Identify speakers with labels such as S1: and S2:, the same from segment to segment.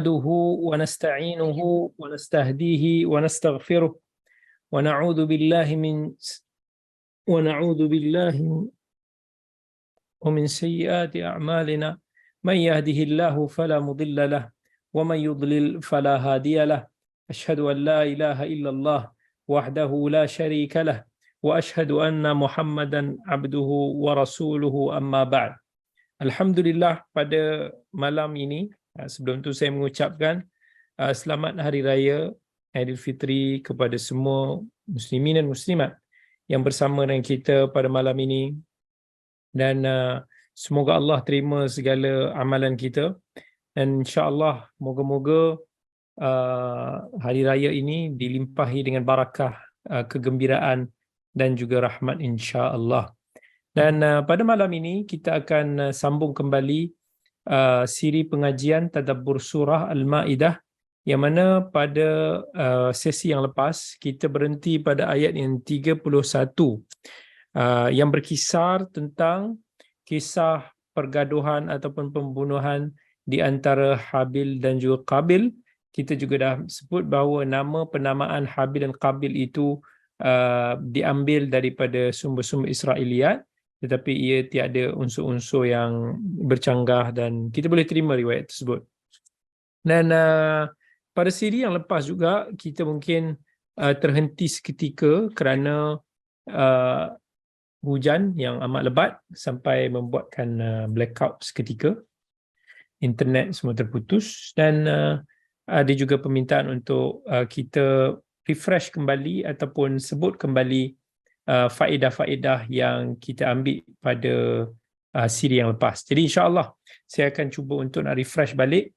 S1: نحمده ونستعينه ونستهديه ونستغفره ونعوذ بالله ومن سيئات أعمالنا من يهده الله فلا مضل له ومن يضلل فلا هادي له أشهد أن لا إله إلا الله وحده لا شريك له وأشهد أن محمدا عبده ورسوله أما بعد. Alhamdulillah, pada malam ini, sebelum tu saya mengucapkan selamat Hari Raya Aidilfitri kepada semua muslimin dan muslimat yang bersama dengan kita pada malam ini, dan semoga Allah terima segala amalan kita, dan insya-Allah moga-moga Hari Raya ini dilimpahi dengan barakah, kegembiraan dan juga rahmat insya-Allah. Dan pada malam ini kita akan sambung kembali siri pengajian Tadabbur Surah Al-Ma'idah, yang mana pada sesi yang lepas kita berhenti pada ayat yang 31 yang berkisar tentang kisah pergaduhan ataupun pembunuhan di antara Habil dan juga Qabil. Kita juga dah sebut bahawa nama penamaan Habil dan Qabil itu diambil daripada sumber-sumber Israiliyat, tetapi ia tiada unsur-unsur yang bercanggah dan kita boleh terima riwayat tersebut. Dan pada siri yang lepas juga kita mungkin terhenti seketika kerana hujan yang amat lebat sampai membuatkan blackout seketika. Internet semua terputus, dan ada juga permintaan untuk kita refresh kembali ataupun sebut kembali faedah-faedah yang kita ambil pada siri yang lepas. Jadi insya-Allah saya akan cuba untuk nak refresh balik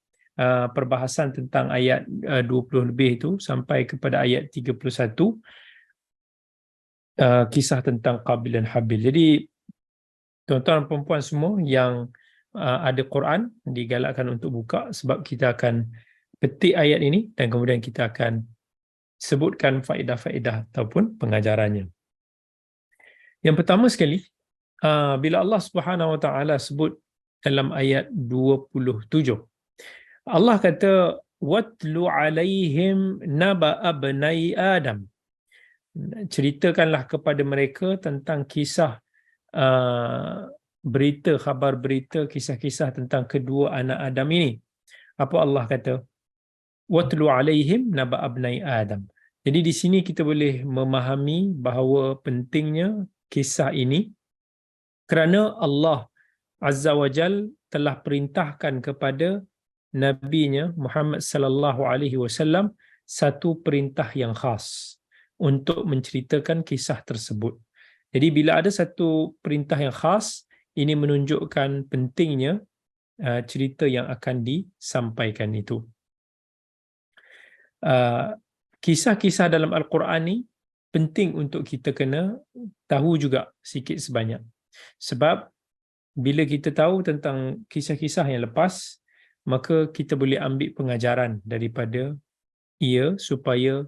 S1: perbahasan tentang ayat 20 lebih itu sampai kepada ayat 31, kisah tentang Qabil dan Habil. Jadi tuan-tuan dan puan-puan semua yang ada Quran digalakkan untuk buka, sebab kita akan petik ayat ini dan kemudian kita akan sebutkan faedah-faedah ataupun pengajarannya. Yang pertama sekali, bila Allah Subhanahu Wa Taala sebut dalam ayat 27, Allah kata watlu alaihim naba abnai Adam. Ceritakanlah kepada mereka tentang kisah berita, khabar berita, kisah-kisah tentang kedua anak Adam ini. Apa Allah kata? Watlu alaihim naba abnai Adam. Jadi di sini kita boleh memahami bahawa pentingnya kisah ini kerana Allah Azza wa Jal telah perintahkan kepada nabinya Muhammad sallallahu alaihi wasallam satu perintah yang khas untuk menceritakan kisah tersebut. Jadi bila ada satu perintah yang khas, ini menunjukkan pentingnya cerita yang akan disampaikan itu. Kisah-kisah dalam Al-Quran ni penting untuk kita kena tahu juga sikit sebanyak. Sebab bila kita tahu tentang kisah-kisah yang lepas, maka kita boleh ambil pengajaran daripada ia supaya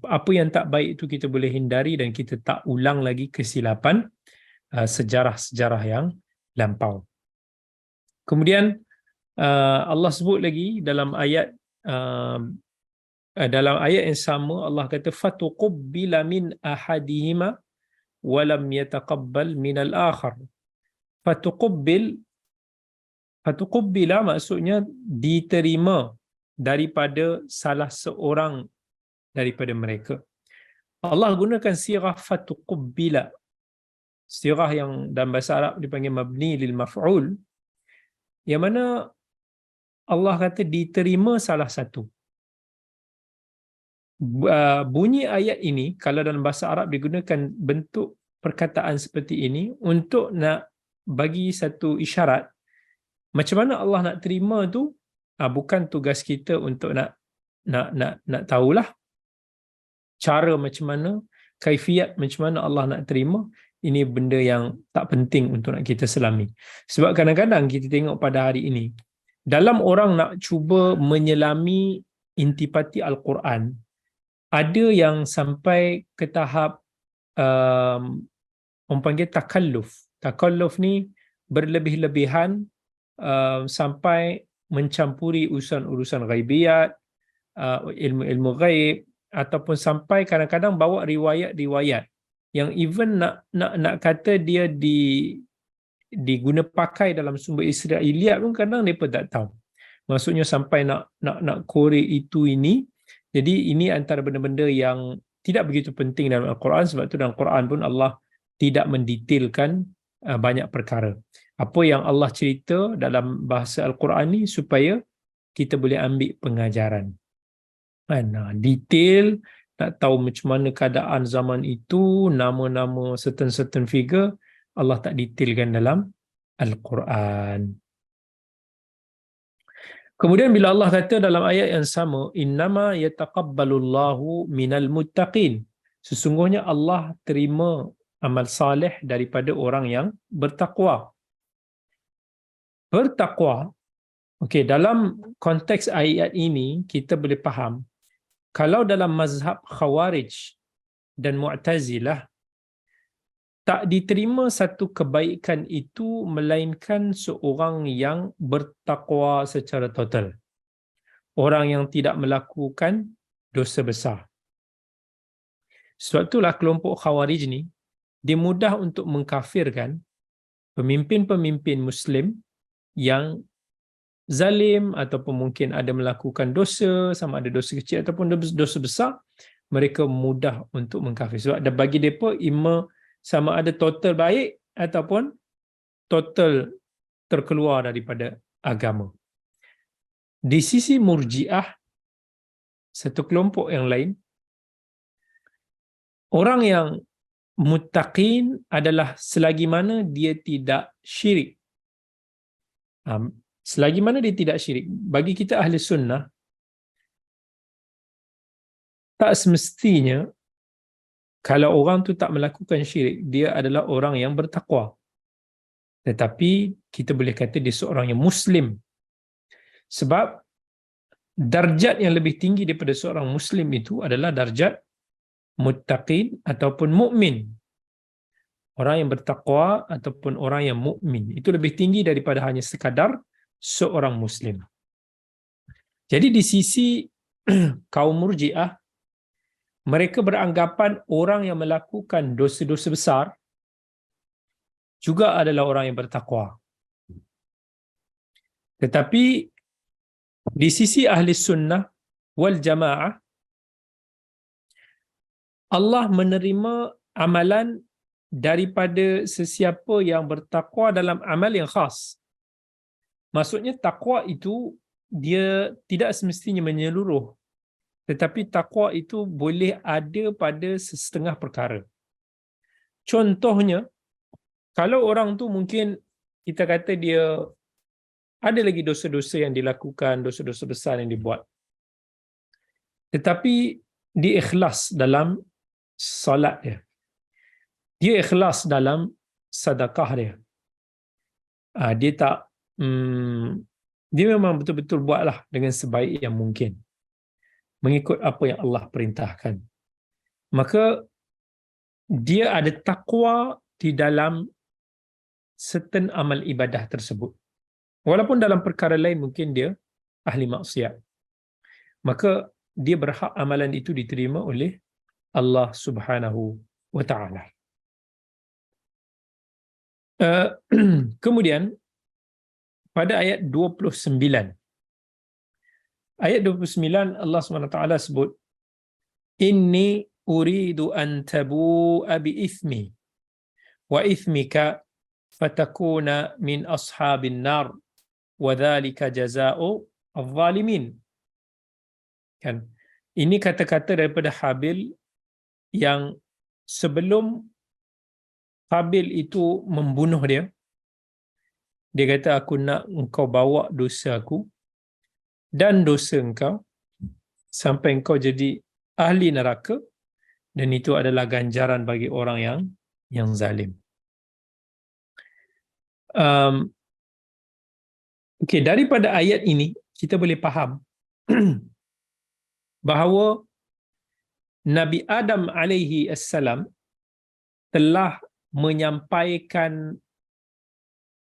S1: apa yang tak baik itu kita boleh hindari dan kita tak ulang lagi kesilapan sejarah-sejarah yang lampau. Kemudian Allah sebut lagi dalam ayat yang sama, Allah kata fatuqubbila min ahadihima wa lam yataqabbal min al-akhar. Fatuqubbila maksudnya diterima daripada salah seorang daripada mereka. Allah gunakan sirah fatuqubbila, sirah yang dalam bahasa Arab dipanggil mabni lil maf'ul, yang mana Allah kata diterima salah satu. Bunyi ayat ini kalau dalam bahasa Arab digunakan bentuk perkataan seperti ini untuk nak bagi satu isyarat macam mana Allah nak terima tu, bukan tugas kita untuk nak tahulah cara macam mana, kaifiat macam mana Allah nak terima. Ini benda yang tak penting untuk nak kita selami. Sebab kadang-kadang kita tengok pada hari ini, dalam orang nak cuba menyelami intipati Al-Quran, ada yang sampai ke tahap orang panggil takalluf. Takalluf ni berlebih-lebihan sampai mencampuri urusan-urusan ghaibiyat, ilmu-ilmu ghaib, ataupun sampai kadang-kadang bawa riwayat-riwayat yang even nak kata dia diguna pakai dalam sumber Israiliyat pun kadang mereka tak tahu. Maksudnya sampai nak korek itu ini. Jadi ini antara benda-benda yang tidak begitu penting dalam Al-Quran, sebab itu dalam Quran pun Allah tidak mendetailkan banyak perkara. Apa yang Allah cerita dalam bahasa Al-Quran ni supaya kita boleh ambil pengajaran. Detail, nak tahu macam mana keadaan zaman itu, nama-nama certain figure, Allah tak detailkan dalam Al-Quran. Kemudian bila Allah kata dalam ayat yang sama, innama yataqabbalullahu minal muttaqin, sesungguhnya Allah terima amal saleh daripada orang yang bertakwa. Bertakwa, okey, dalam konteks ayat ini kita boleh faham, kalau dalam mazhab Khawarij dan Mu'tazilah, tak diterima satu kebaikan itu melainkan seorang yang bertakwa secara total. Orang yang tidak melakukan dosa besar. Sebab itulah kelompok Khawarij ni, dia mudah untuk mengkafirkan pemimpin-pemimpin Muslim yang zalim ataupun mungkin ada melakukan dosa, sama ada dosa kecil ataupun dosa besar, mereka mudah untuk mengkafir. Sebab bagi mereka, sama ada total baik ataupun total terkeluar daripada agama. Di sisi Murji'ah, satu kelompok yang lain, orang yang muttaqin adalah selagi mana dia tidak syirik. Selagi mana dia tidak syirik. Bagi kita ahli sunnah, tak semestinya kalau orang tu tak melakukan syirik, dia adalah orang yang bertakwa. Tetapi kita boleh kata dia seorang yang Muslim. Sebab darjat yang lebih tinggi daripada seorang Muslim itu adalah darjat muttaqin ataupun mukmin. Orang yang bertakwa ataupun orang yang mukmin. Itu lebih tinggi daripada hanya sekadar seorang Muslim. Jadi di sisi kaum Murji'ah, mereka beranggapan orang yang melakukan dosa-dosa besar juga adalah orang yang bertakwa. Tetapi di sisi ahli sunnah wal jamaah, Allah menerima amalan daripada sesiapa yang bertakwa dalam amal yang khas. Maksudnya takwa itu dia tidak semestinya menyeluruh. Tetapi takwa itu boleh ada pada setengah perkara. Contohnya, kalau orang tu mungkin kita kata dia ada lagi dosa-dosa yang dilakukan, dosa-dosa besar yang dibuat. Tetapi dia ikhlas dalam salat dia. Dia ikhlas dalam sedekah dia. Dia tak, dia memang betul-betul buatlah dengan sebaik yang mungkin, mengikut apa yang Allah perintahkan. Maka dia ada takwa di dalam certain amal ibadah tersebut. Walaupun dalam perkara lain mungkin dia ahli maksiat. Maka dia berhak amalan itu diterima oleh Allah Subhanahu wa ta'ala. Kemudian pada ayat 29. Ayat 29 Allah SWT sebut, Inni uridu an tabu'a bi ithmi wa ithmika fatakuna min ashabin nar wa dhalika jaza'u al-zalimin. Kan? Ini kata-kata daripada Habil yang sebelum Habil itu membunuh dia. Dia kata, aku nak engkau bawa dosa aku dan dosa engkau sampai engkau jadi ahli neraka, dan itu adalah ganjaran bagi orang yang zalim. Okey, daripada ayat ini kita boleh faham bahawa Nabi Adam alaihi assalam telah menyampaikan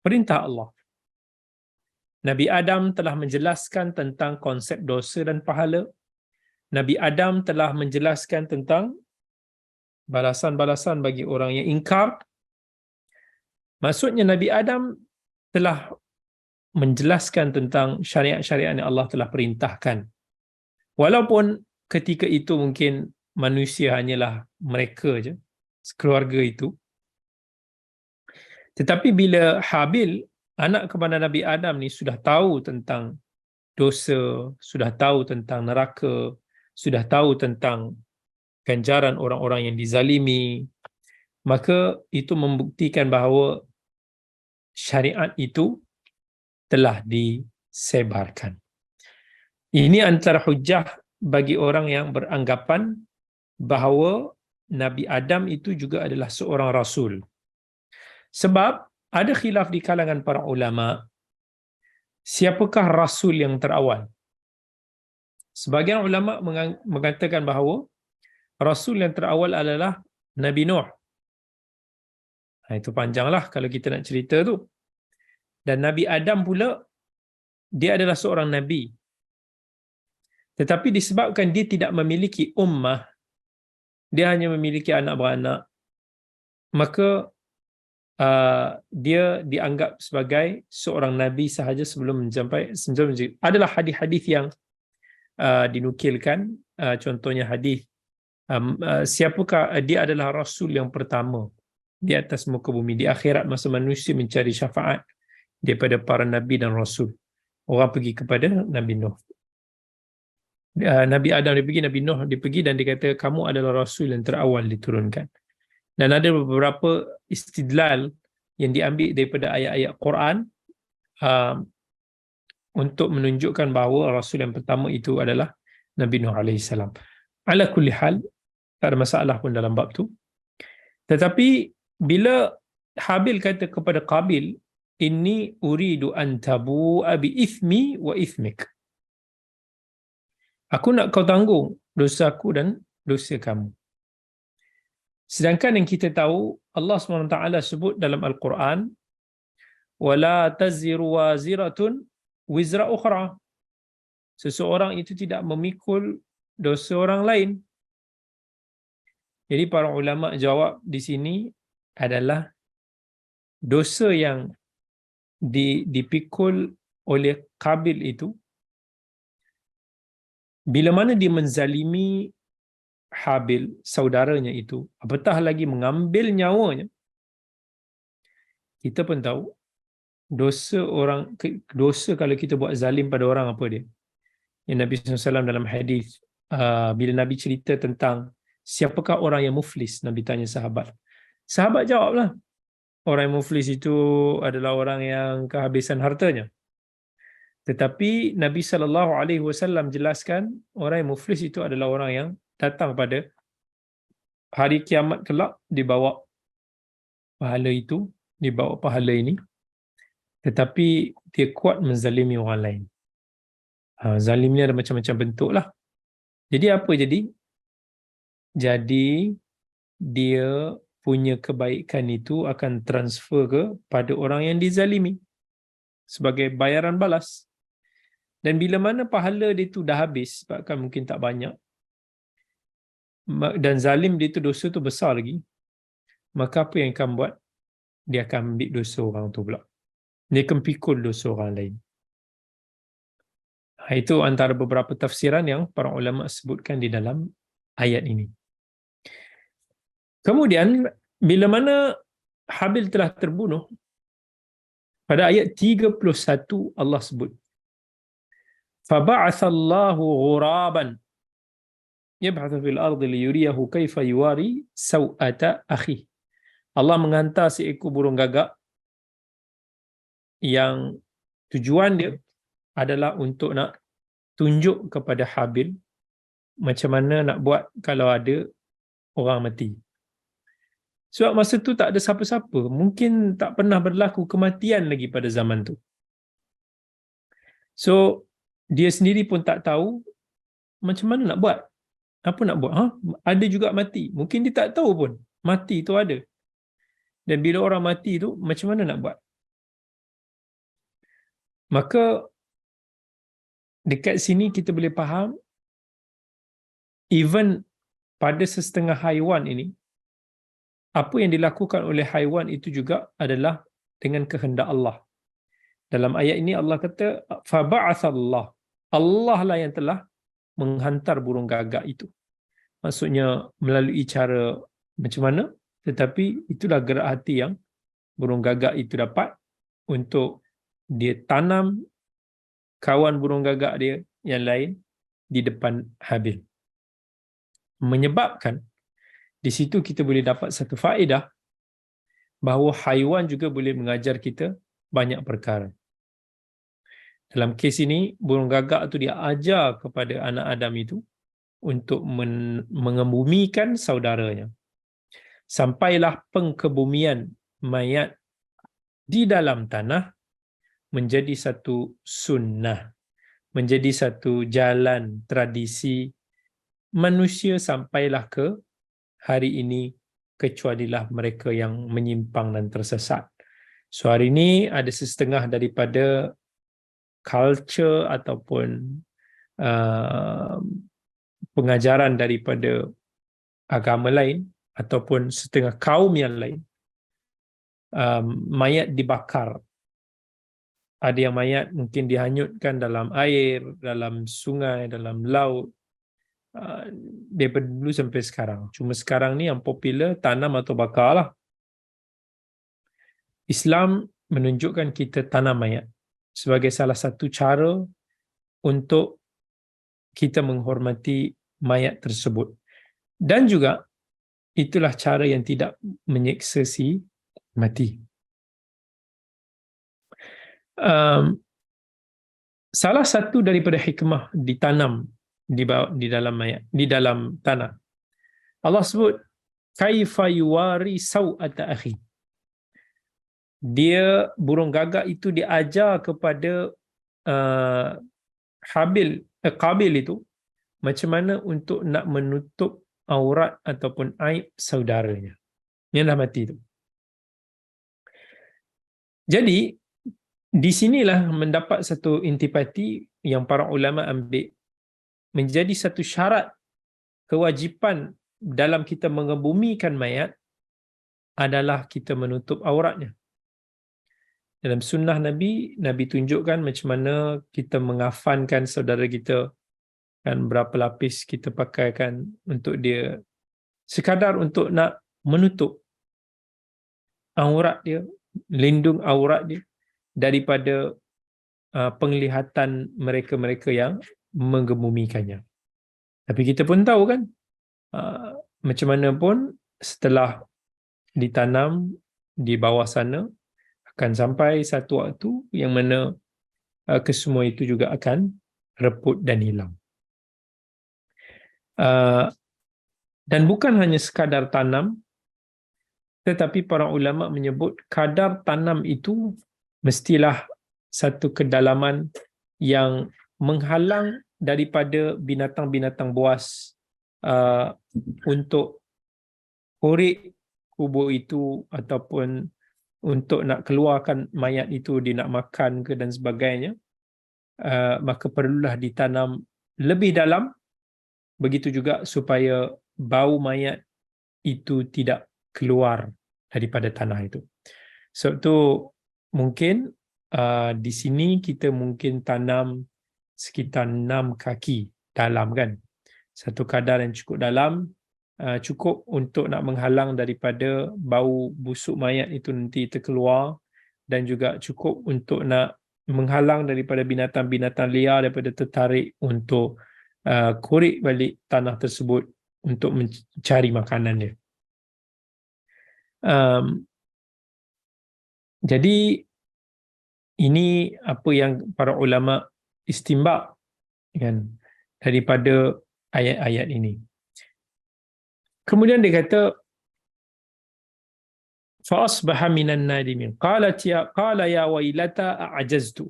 S1: perintah Allah. Nabi Adam telah menjelaskan tentang konsep dosa dan pahala. Nabi Adam telah menjelaskan tentang balasan-balasan bagi orang yang ingkar. Maksudnya Nabi Adam telah menjelaskan tentang syariat-syariat yang Allah telah perintahkan. Walaupun ketika itu mungkin manusia hanyalah mereka je, keluarga itu. Tetapi bila Habil, anak kepada Nabi Adam ni sudah tahu tentang dosa, sudah tahu tentang neraka, sudah tahu tentang ganjaran orang-orang yang dizalimi, maka itu membuktikan bahawa syariat itu telah disebarkan. Ini antara hujah bagi orang yang beranggapan bahawa Nabi Adam itu juga adalah seorang rasul. Sebab ada khilaf di kalangan para ulama, siapakah rasul yang terawal? Sebagian ulama mengatakan bahawa rasul yang terawal adalah Nabi Nuh. Itu panjanglah kalau kita nak cerita tu. Dan Nabi Adam pula, dia adalah seorang nabi. Tetapi disebabkan dia tidak memiliki ummah, dia hanya memiliki anak beranak, maka dia dianggap sebagai seorang nabi sahaja sebelum mencapai. Adalah hadis-hadis yang dinukilkan, contohnya hadis siapakah dia adalah rasul yang pertama di atas muka bumi di akhirat masa manusia mencari syafaat daripada para nabi dan rasul. Orang pergi kepada Nabi Nuh. Nabi Adam dia pergi, Nabi Nuh dia pergi dan dia kata kamu adalah rasul yang terawal diturunkan. Dan ada beberapa istidlal yang diambil daripada ayat-ayat Quran untuk menunjukkan bahawa rasul yang pertama itu adalah Nabi Nuh AS. Ala kulli hal, tak ada masalah pun dalam bab tu. Tetapi bila Habil kata kepada Qabil, inni uridu an tabu'a bi ithmi wa ithmik. Aku nak kau tanggung dosaku dan dosa kamu. Sedangkan yang kita tahu, Allah SWT sebut dalam Al-Quran, wala taziru waziratun wizra ukhra. Seseorang itu tidak memikul dosa orang lain. Jadi para ulama jawab di sini adalah dosa yang dipikul oleh Qabil itu, bila mana dia menzalimi Habil, saudaranya itu, apatah lagi mengambil nyawanya, kita pun tahu dosa kalau kita buat zalim pada orang apa dia. Yang Nabi SAW dalam hadis, bila Nabi cerita tentang siapakah orang yang muflis, Nabi tanya sahabat. Sahabat jawablah, orang yang muflis itu adalah orang yang kehabisan hartanya. Tetapi Nabi SAW jelaskan orang yang muflis itu adalah orang yang datang pada hari kiamat kelak dibawa pahala itu, dibawa pahala ini, tetapi dia kuat menzalimi orang lain. Zalim ni ada macam-macam bentuk lah. Jadi apa jadi? Jadi dia punya kebaikan itu akan transfer kepada orang yang dizalimi sebagai bayaran balas. Dan bila mana pahala dia tu dah habis, sebabkan mungkin tak banyak, dan zalim dia tu dosa tu besar lagi, maka apa yang akan buat? Dia akan ambil dosa orang tu pula. Dia akan pikul dosa orang lain. Itu antara beberapa tafsiran yang para ulama sebutkan di dalam ayat ini. Kemudian bila mana Habil telah terbunuh, pada ayat 31 Allah sebut, فَبَعَثَ اللَّهُ غُرَابًا يَبْعَثُ فِي الْأَرْضِ لِيُرِيَهُ كَيْفَ يُوَارِي سَوْءَةَ أَخِيهِ. Allah menghantar seekor burung gagak yang tujuan dia adalah untuk nak tunjuk kepada Habil macam mana nak buat kalau ada orang mati. Sebab masa tu tak ada siapa-siapa, mungkin tak pernah berlaku kematian lagi pada zaman tu. So dia sendiri pun tak tahu macam mana nak buat. Apa nak buat? Ada juga mati. Mungkin dia tak tahu pun mati tu ada. Dan bila orang mati tu macam mana nak buat? Maka dekat sini kita boleh faham, even pada sesetengah haiwan ini, apa yang dilakukan oleh haiwan itu juga adalah dengan kehendak Allah. Dalam ayat ini Allah kata, faba'athallah. Allah lah yang telah menghantar burung gagak itu. Maksudnya melalui cara macam mana? Tetapi itulah gerak hati yang burung gagak itu dapat untuk dia tanam kawan burung gagak dia yang lain di depan Habil. Menyebabkan di situ kita boleh dapat satu faedah bahawa haiwan juga boleh mengajar kita banyak perkara. Dalam kes ini, burung gagak itu dia ajar kepada anak Adam itu untuk mengebumikan saudaranya. Sampailah pengkebumian mayat di dalam tanah menjadi satu sunnah, menjadi satu jalan tradisi manusia sampailah ke hari ini, kecualilah mereka yang menyimpang dan tersesat. So hari ini ada setengah daripada culture ataupun pengajaran daripada agama lain ataupun setengah kaum yang lain, mayat dibakar. Ada yang mayat mungkin dihanyutkan dalam air, dalam sungai, dalam laut, daripada dulu sampai sekarang. Cuma sekarang ni yang popular tanam atau bakar lah. Islam menunjukkan kita tanam mayat sebagai salah satu cara untuk kita menghormati mayat tersebut. Dan juga itulah cara yang tidak menyeksa si mati. Salah satu daripada hikmah ditanam di dalam mayat, di dalam tanah. Allah sebut kaifa yuwari sau'ata akhi. Dia burung gagak itu diajar kepada Qabil itu macam mana untuk nak menutup aurat ataupun aib saudaranya yang dah mati itu. Jadi di sinilah mendapat satu intipati yang para ulama ambil menjadi satu syarat kewajipan dalam kita mengebumikan mayat adalah kita menutup auratnya. Dalam sunnah Nabi, Nabi tunjukkan macam mana kita mengafankan saudara kita, kan berapa lapis kita pakaikan untuk dia, sekadar untuk nak menutup aurat dia, lindung aurat dia daripada penglihatan mereka-mereka yang menggebumikannya. Tapi kita pun tahu kan, macam mana pun setelah ditanam di bawah sana, akan sampai satu waktu yang mana kesemua itu juga akan reput dan hilang. Dan bukan hanya sekadar tanam, tetapi para ulama menyebut kadar tanam itu mestilah satu kedalaman yang menghalang daripada binatang-binatang buas untuk korek kubur itu ataupun untuk nak keluarkan mayat itu, dia nak makan ke dan sebagainya, maka perlulah ditanam lebih dalam, begitu juga supaya bau mayat itu tidak keluar daripada tanah itu. Sebab tu mungkin di sini kita mungkin tanam sekitar 6 kaki dalam kan. Satu kadar yang cukup dalam, cukup untuk nak menghalang daripada bau busuk mayat itu nanti terkeluar, dan juga cukup untuk nak menghalang daripada binatang-binatang liar daripada tertarik untuk korek balik tanah tersebut untuk mencari makanan dia. Jadi ini apa yang para ulama istimbak kan daripada ayat-ayat ini. Kemudian dia kata fa asbaha minan nadimin qala ya wailata a'jaztu,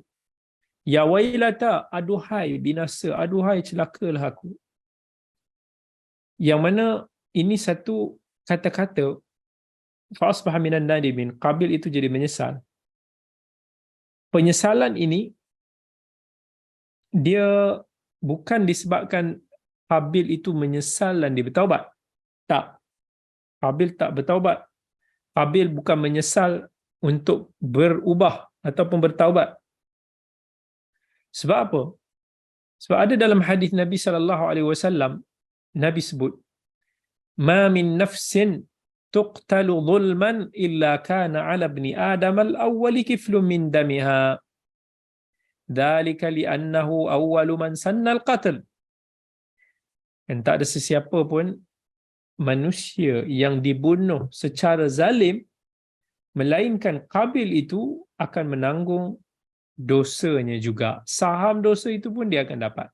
S1: ya wailata, aduhai binasa, aduhai celakalah aku. Yang mana ini satu kata-kata fa asbaha minan nadimin, Qabil itu jadi menyesal. Penyesalan ini dia bukan disebabkan Habil itu menyesal dan dia bertaubat. Tak. Habil tak bertaubat. Habil bukan menyesal untuk berubah ataupun bertaubat. Sebab apa? Sebab ada dalam hadis Nabi SAW, Nabi sebut, "Ma min nafsin tuqtalu zulman illa kana 'ala ibni Adam al-awwal kiflun min damiha. Dzalika li'annahu awwalu man sanna al-qatl." Dan tak ada sesiapa pun manusia yang dibunuh secara zalim melainkan Qabil itu akan menanggung dosanya juga. Saham dosa itu pun dia akan dapat.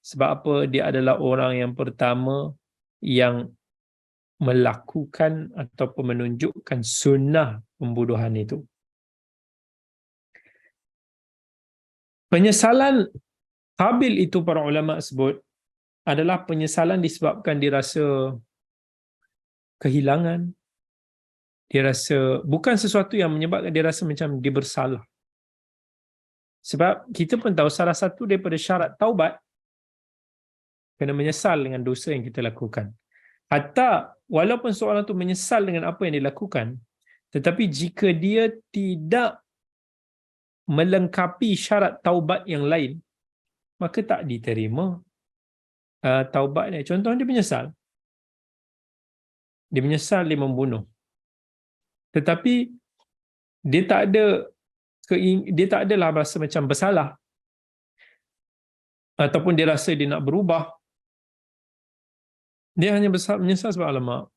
S1: Sebab apa? Dia adalah orang yang pertama yang melakukan ataupun menunjukkan sunnah pembunuhan itu. Penyesalan Qabil itu para ulama sebut adalah penyesalan disebabkan dia rasa kehilangan. Dia rasa bukan sesuatu yang menyebabkan dia rasa macam dia bersalah. Sebab kita pun tahu salah satu daripada syarat taubat kena menyesal dengan dosa yang kita lakukan. Hatta walaupun seorang itu menyesal dengan apa yang dilakukan, tetapi jika dia tidak melengkapi syarat taubat yang lain, maka tak diterima taubatnya. Contohnya dia menyesal. Dia menyesal dia membunuh. Tetapi dia tak adalah rasa macam bersalah. Ataupun dia rasa dia nak berubah. Dia hanya menyesal sebab alamak,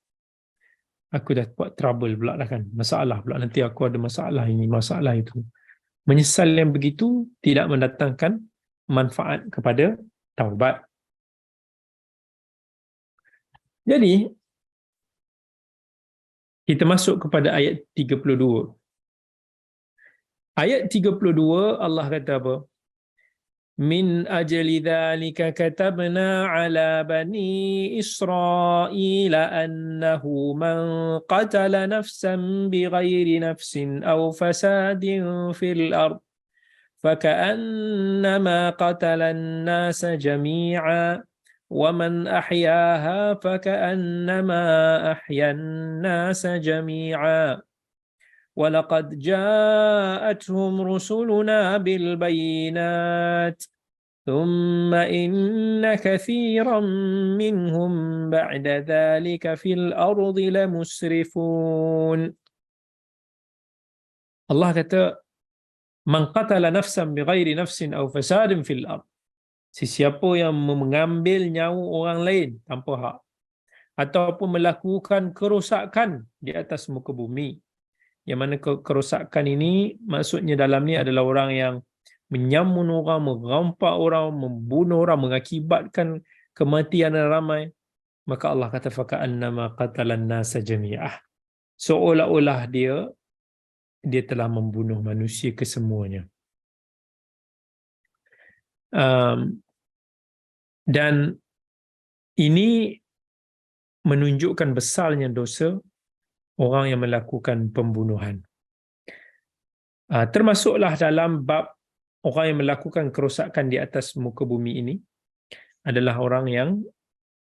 S1: aku dah buat trouble pula dah kan. Masalah pula, nanti aku ada masalah ini, masalah itu. Menyesal yang begitu tidak mendatangkan manfaat kepada taubat. Jadi, kita masuk kepada ayat 32. Ayat 32 Allah kata apa? Min ajli dhalika katabna ala bani Israel annahu man qatala nafsan bighairi nafsin aw fasadin fil ard faka'annama qatala an-nasa jami'a wa man ahyaha faka'annama ahya an-nasa jami'a. وَلَقَدْ جَاءَتْهُمْ رُسُلُنَا بِالْبَيِّنَاتِ ثُمَّ إِنَّ كَثِيرًا مِّنْهُمْ بَعْدَ ذَلِكَ فِي الْأَرْضِ لَمُسْرِفُونَ. Allah kata, "Man qatala nafsan bighairi nafsin aw fasadin fil ard." Sesiapa yang mengambil nyawa orang lain tanpa hak ataupun melakukan kerosakan di atas muka bumi. Yang mana kerosakan ini maksudnya dalam ni adalah orang yang menyamun orang, merampak orang, membunuh orang, mengakibatkan kematian ramai. Maka Allah kata faka'annama qatalan nasa jami'ah. Seolah-olah dia telah membunuh manusia kesemuanya. Dan ini menunjukkan besarnya dosa orang yang melakukan pembunuhan. Termasuklah dalam bab orang yang melakukan kerosakan di atas muka bumi ini adalah orang yang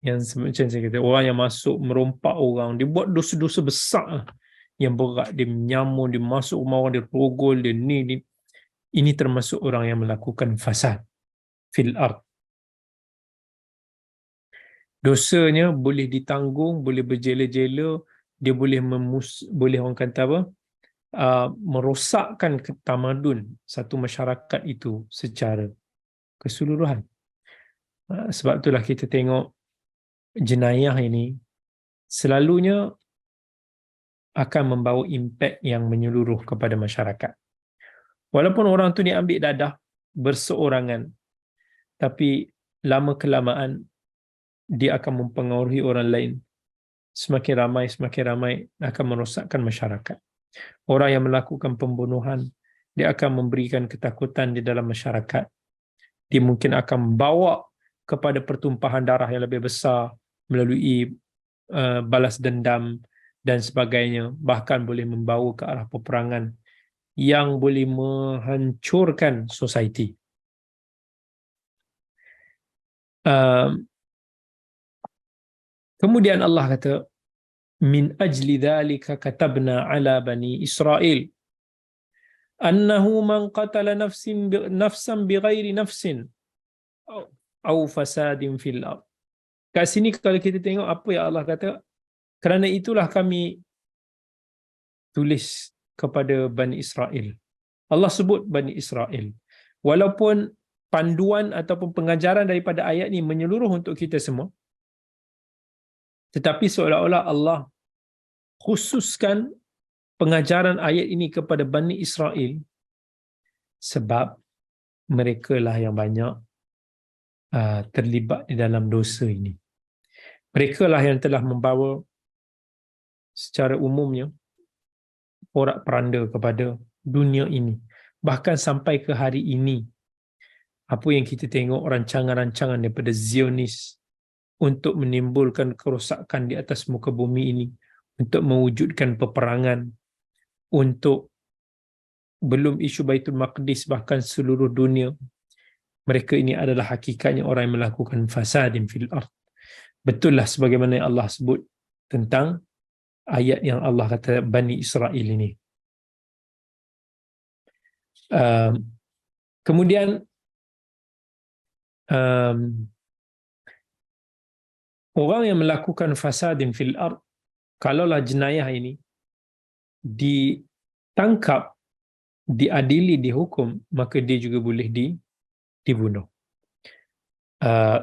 S1: macam saya kata, orang yang masuk merompak orang, dia buat dosa-dosa besar yang berat, dia menyamun, dia masuk rumah orang, dia rogol, dia ni. Ini termasuk orang yang melakukan fasad fil ard. Dosanya boleh ditanggung, boleh berjela-jela, dia boleh orang kata apa? Merosakkan tamadun satu masyarakat itu secara keseluruhan. Sebab itulah kita tengok jenayah ini selalunya akan membawa impak yang menyeluruh kepada masyarakat. Walaupun orang tu dia ambil dadah berseorangan, tapi lama kelamaan dia akan mempengaruhi orang lain. Semakin ramai akan merosakkan masyarakat. Orang yang melakukan pembunuhan, dia akan memberikan ketakutan di dalam masyarakat. Dia mungkin akan membawa kepada pertumpahan darah yang lebih besar melalui balas dendam dan sebagainya. Bahkan boleh membawa ke arah peperangan yang boleh menghancurkan society. Um, Kemudian Allah kata, min ajli dhalika katabna ala bani Israel annahu man qatala nafsan bighairi nafsin au fasadin fil ard. Kat sini kalau kita tengok apa yang Allah kata, kerana itulah kami tulis kepada Bani Israel. Allah sebut Bani Israel. Walaupun panduan ataupun pengajaran daripada ayat ni menyeluruh untuk kita semua, tetapi seolah-olah Allah khususkan pengajaran ayat ini kepada Bani Israel sebab mereka lah yang banyak terlibat di dalam dosa ini. Mereka lah yang telah membawa secara umumnya porak-peranda kepada dunia ini. Bahkan sampai ke hari ini, apa yang kita tengok rancangan-rancangan daripada Zionis untuk menimbulkan kerosakan di atas muka bumi ini, untuk mewujudkan peperangan, untuk belum isu Baitul Maqdis, bahkan seluruh dunia, mereka ini adalah hakikatnya orang yang melakukan fasadin fil ard. Betullah sebagaimana yang Allah sebut tentang ayat yang Allah kata Bani Israel ini. Kemudian orang yang melakukan fasadin fil ard, kalaulah jenayah ini ditangkap, diadili, dihukum, maka dia juga boleh dibunuh.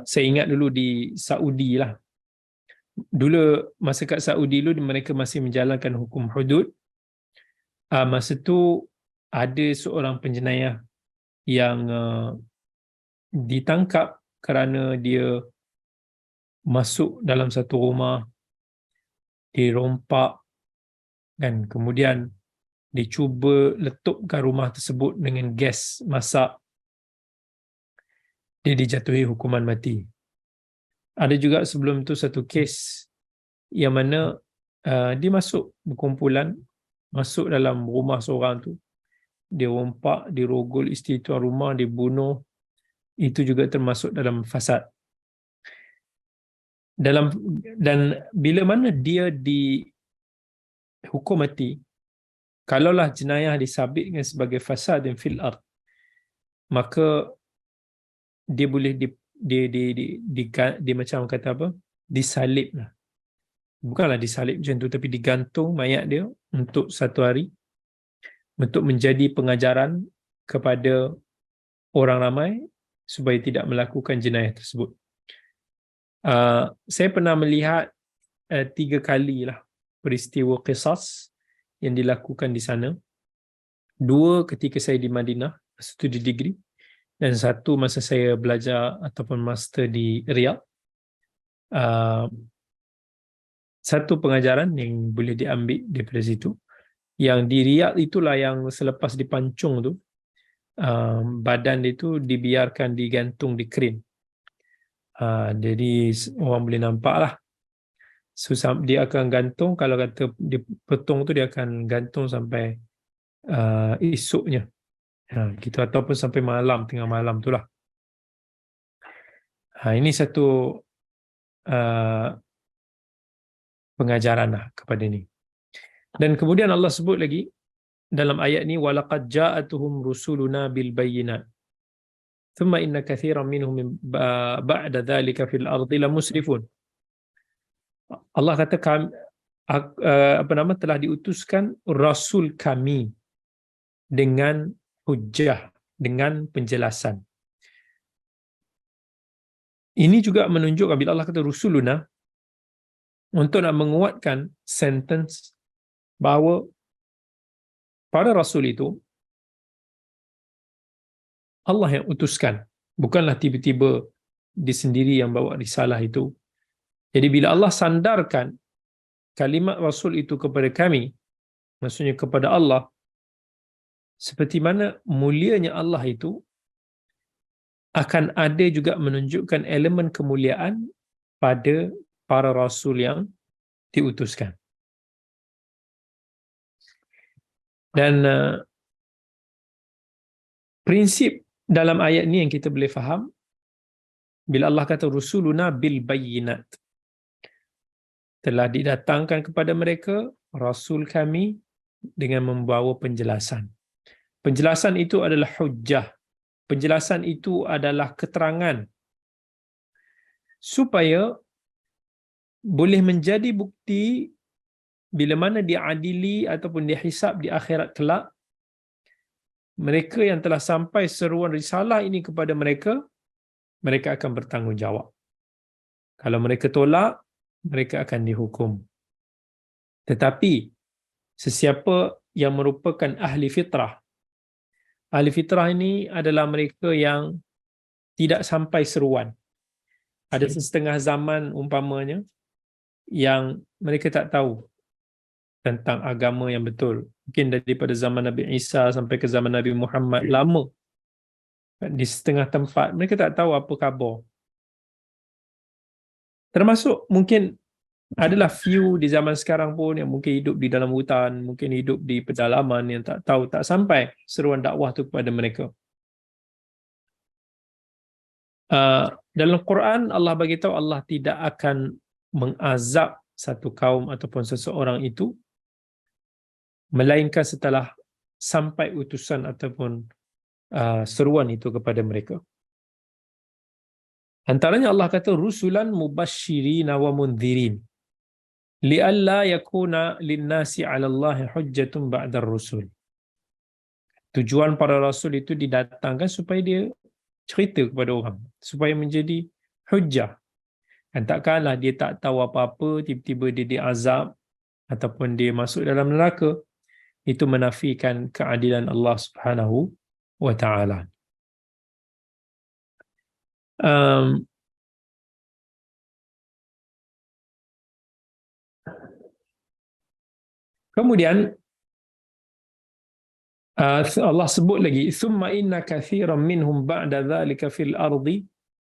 S1: Saya ingat dulu di Saudi lah. Dulu masa kat Saudi dulu mereka masih menjalankan hukum hudud. Masa tu ada seorang penjenayah yang ditangkap kerana dia masuk dalam satu rumah, dirompak, dan kemudian dicuba letupkan rumah tersebut dengan gas masak. Dia dijatuhi hukuman mati. Ada juga sebelum tu satu kes yang mana dia masuk berkumpulan, masuk dalam rumah seorang tu, dia rompak, dirogol isteri tuan rumah, dibunuh. Itu juga termasuk dalam fasad. Dan bila mana dia dihukum mati, kalaulah jenayah disabitkan sebagai fasad dan fil ard, maka dia boleh di macam kata apa, disalib lah. Bukanlah disalib macam tu, tapi digantung mayat dia untuk satu hari, untuk menjadi pengajaran kepada orang ramai supaya tidak melakukan jenayah tersebut. Saya pernah melihat 3 kali lah peristiwa qisas yang dilakukan di sana. 2 ketika saya di Madinah, studi degree, dan 1 masa saya belajar ataupun master di Riyadh. Satu pengajaran yang boleh diambil daripada situ, yang di Riyadh itulah yang selepas dipancung tu, badan dia tu dibiarkan digantung di kren. Jadi orang boleh nampak lah. Dia akan gantung, kalau kata dipotong tu dia akan gantung sampai esoknya. Gitu, ataupun sampai malam, tengah malam tu lah. Ini satu pengajaran lah kepada ni. Dan kemudian Allah sebut lagi dalam ayat ni, walaqad ja'atuhum rusuluna bil bayyinat thumma inna katsiran minhum ba'da dzalika fil ardi lamusrifun. Allah kata telah diutuskan rasul kami dengan hujjah, dengan penjelasan. Ini juga menunjukkan bila Allah kata rusuluna, untuk nak menguatkan sentence bahawa para rasul itu Allah yang utuskan, bukanlah tiba-tiba dia sendiri yang bawa risalah itu. Jadi bila Allah sandarkan kalimat rasul itu kepada kami, maksudnya kepada Allah, seperti mana mulianya Allah itu, akan ada juga menunjukkan elemen kemuliaan pada para rasul yang diutuskan. Dan prinsip dalam ayat ni yang kita boleh faham, Bila Allah kata rusuluna bil bayyinat, telah didatangkan kepada mereka rasul kami dengan membawa penjelasan. Penjelasan itu adalah hujjah. Penjelasan itu adalah keterangan supaya boleh menjadi bukti bila mana diadili ataupun dihisab di akhirat kelak, mereka yang telah sampai seruan risalah ini kepada mereka, mereka akan bertanggungjawab. Kalau mereka tolak, mereka akan dihukum. Tetapi sesiapa yang merupakan ahli fitrah ini adalah mereka yang tidak sampai seruan. Ada setengah zaman umpamanya yang mereka tak tahu tentang agama yang betul. Mungkin daripada zaman Nabi Isa sampai ke zaman Nabi Muhammad, lama. Di setengah tempat mereka tak tahu apa khabar. Termasuk mungkin adalah few di zaman sekarang pun yang mungkin hidup di dalam hutan, mungkin hidup di pedalaman yang tak tahu, tak sampai seruan dakwah tu kepada mereka. Dalam Quran Allah bagi tahu Allah tidak akan mengazab satu kaum ataupun seseorang itu melainkan setelah sampai utusan ataupun seruan itu kepada mereka. Antaranya Allah kata rusulan mubasysyirin wa mundhirin li'alla yakuna linnasi 'ala Allahi hujjatun ba'da ar-rusul. Tujuan para rasul itu didatangkan supaya dia cerita kepada orang, supaya menjadi hujjah. Dan takkanlah dia tak tahu apa-apa, tiba-tiba dia diazab ataupun dia masuk dalam neraka, itu menafikan keadilan Allah Subhanahu wa ta'ala. Kemudian Allah sebut lagi, thumma inna kathiran minhum ba'da dhalika fil ardi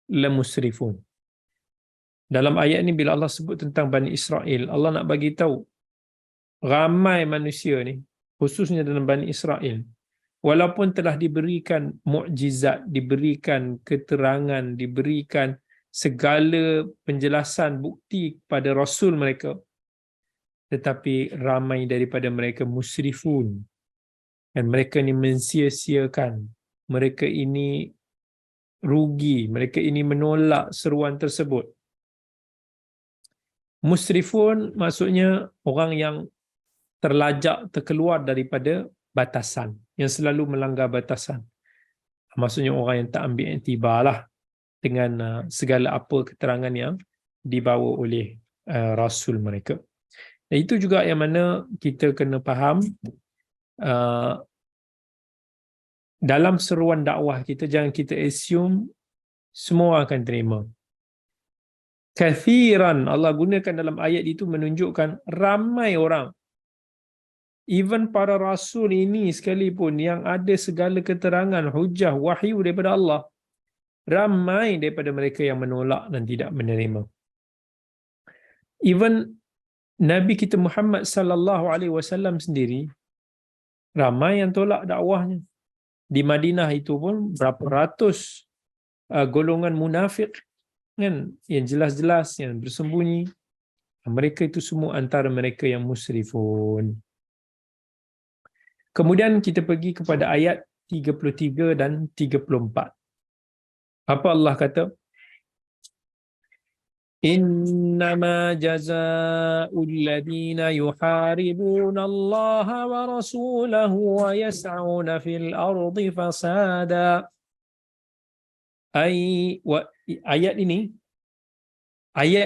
S1: lamusrifun. Dalam ayat ni bila Allah sebut tentang Bani Israel, Allah nak bagi tahu ramai manusia ni, khususnya dalam Bani Israel, walaupun telah diberikan mukjizat, diberikan keterangan, diberikan segala penjelasan bukti pada rasul mereka, tetapi ramai daripada mereka musrifun, dan mereka ni mensia-siakan, mereka ini rugi, mereka ini menolak seruan tersebut. Musrifun maksudnya orang yang terlajak, terkeluar daripada batasan, yang selalu melanggar batasan. Maksudnya orang yang tak ambil iktibar lah dengan segala apa keterangan yang dibawa oleh rasul mereka. Dan itu juga yang mana kita kena faham, dalam seruan dakwah kita, jangan kita assume semua akan terima. Kathiran, Allah gunakan dalam ayat itu menunjukkan ramai orang, even para rasul ini sekalipun yang ada segala keterangan, hujah, wahyu daripada Allah, ramai daripada mereka yang menolak dan tidak menerima. Even Nabi kita Muhammad sallallahu alaihi wasallam sendiri, ramai yang tolak dakwahnya. Di Madinah itu pun berapa ratus golongan munafik, kan, yang jelas-jelas yang bersembunyi. Mereka itu semua antara mereka yang musrifun. Kemudian kita pergi kepada ayat 33 dan 34. Apa Allah kata? Innama jazaa'ul ladina yuharibuna Allah wa rasulahu wa yas'una fil ardi fasada. Ayat